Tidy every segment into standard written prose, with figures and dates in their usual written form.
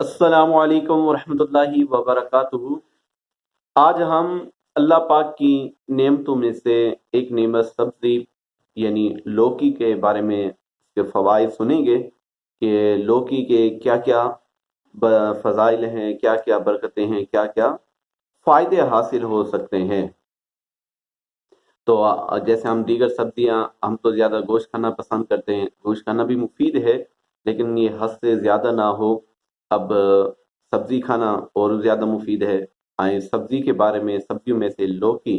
अस्सलामु अलैकुम वरहमतुल्लाहि वबरकातुहू। आज हम अल्लाह पाक की नेमतों में से एक नेमत सब्जी यानी लौकी के बारे में इसके फ़वाइद सुनेंगे कि लौकी के क्या क्या फ़ज़ाइल हैं, क्या क्या बरकतें हैं, क्या क्या फ़ायदे हासिल हो सकते हैं। तो जैसे हम दीगर सब्जियां, हम तो ज़्यादा गोश्त खाना पसंद करते हैं, गोश्त खाना भी मुफीद है, लेकिन ये हद से ज़्यादा ना हो। अब सब्जी खाना और ज़्यादा मुफीद है। आए सब्जी के बारे में, सब्जियों में से लौकी,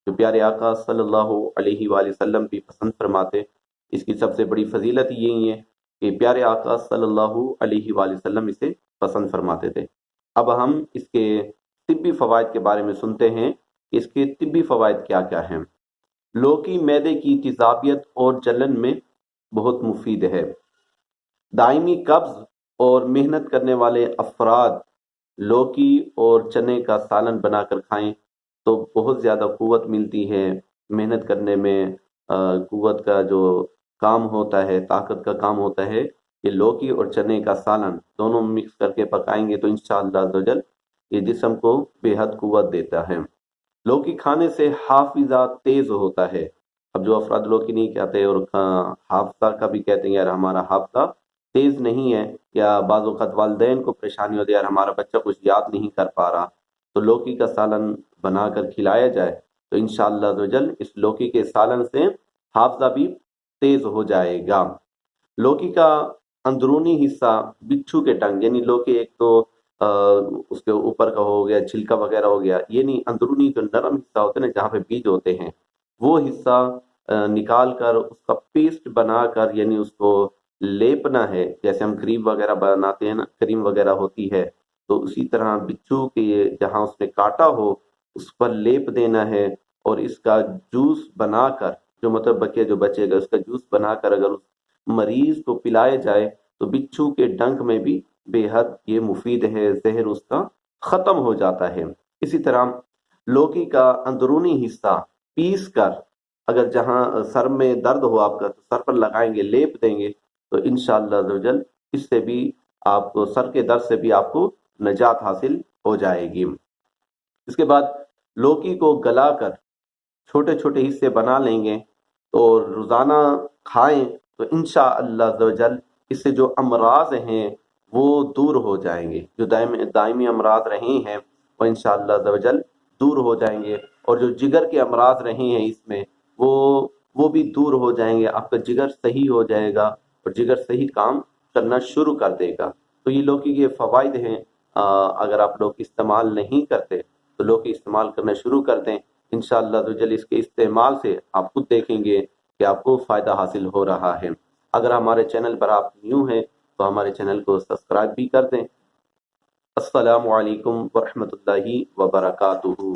जो प्यारे आका सल्लल्लाहु अलैहि वसल्लम भी पसंद फरमाते, इसकी सबसे बड़ी फजीलत यही है कि प्यारे आका सल्लल्लाहु अलैहि वसल्लम इसे पसंद फरमाते थे। अब हम इसके तिब्बी फ़वाइद के बारे में सुनते हैं कि इसके तिब्बी फ़वाइद क्या क्या हैं। लौकी मैदे की तेज़ाबियत और जलन में बहुत मुफीद है। दायमी कब्ज और मेहनत करने वाले अफराद लौकी और चने का सालन बनाकर खाएं तो बहुत ज़्यादा कुव्वत मिलती है। मेहनत करने में कुव्वत का जो काम होता है, ताकत का काम होता है, ये लौकी और चने का सालन दोनों मिक्स करके पकाएंगे तो इंशाअल्लाह अज़्ज़वजल ये जिस्म को बेहद कुव्वत देता है। लौकी खाने से हाफिजा तेज होता है। अब जो अफराद लौकी नहीं खाते और हाफजा का भी कहते हैं यार हमारा हाफजा तेज नहीं है, या बाज़ औक़ात वालिदैन को परेशानी होती है यार हमारा बच्चा कुछ याद नहीं कर पा रहा, तो लौकी का सालन बनाकर खिलाया जाए तो इंशाअल्लाह अज़्ज़वजल इस लौकी के सालन से हाफजा भी तेज हो जाएगा। लौकी का अंदरूनी हिस्सा बिच्छू के डंक, यानी लौकी एक तो उसके ऊपर का हो गया, छिलका वगैरह हो गया, ये नहीं, अंदरूनी जो नरम हिस्सा होता है ना, जहाँ पे बीज होते हैं, वो हिस्सा निकाल कर उसका पेस्ट बनाकर, यानी उसको लेपना है। जैसे हम क्रीम वगैरह बनाते हैं ना, क्रीम वगैरह होती है, तो उसी तरह बिच्छू के जहाँ उसने काटा हो उस पर लेप देना है। और इसका जूस बनाकर, जो मतलब जो बचेगा उसका जूस बनाकर अगर उस मरीज को पिलाया जाए तो बिच्छू के डंक में भी बेहद ये मुफीद है, जहर उसका खत्म हो जाता है। इसी तरह लौकी का अंदरूनी हिस्सा पीस कर अगर जहां सर में दर्द हो आपका तो सर पर लगाएंगे, लेप देंगे तो इंशाअल्लाह अज़्ज़वजल इससे भी आपको, सर के दर्द से भी आपको नजात हासिल हो जाएगी। इसके बाद लौकी को गलाकर छोटे छोटे हिस्से बना लेंगे और रोज़ाना खाएं तो इंशाअल्लाह अज़्ज़वजल इससे जो अमराज हैं वो दूर हो जाएंगे। जो दायमी अमराज रहे हैं वो इंशाअल्लाह अज़्ज़वजल दूर हो जाएंगे, और जो जिगर के अमराज रहे हैं इसमें वो वो भी दूर हो जाएंगे। आपका जिगर सही हो जाएगा और जिगर सही काम करना शुरू कर देगा। तो ये लौकी के फ़वाइद हैं। अगर आप लोग इस्तेमाल नहीं करते तो लौकी इस्तेमाल करना शुरू कर दें। इंशाअल्लाह अज़्ज़वजल इसके इस्तेमाल से आप खुद देखेंगे कि आपको फ़ायदा हासिल हो रहा है। अगर हमारे चैनल पर आप न्यू हैं तो हमारे चैनल को सब्सक्राइब भी कर दें। अस्सलामु अलैकुम वरहमतुल्लाहि वबरकातुहू।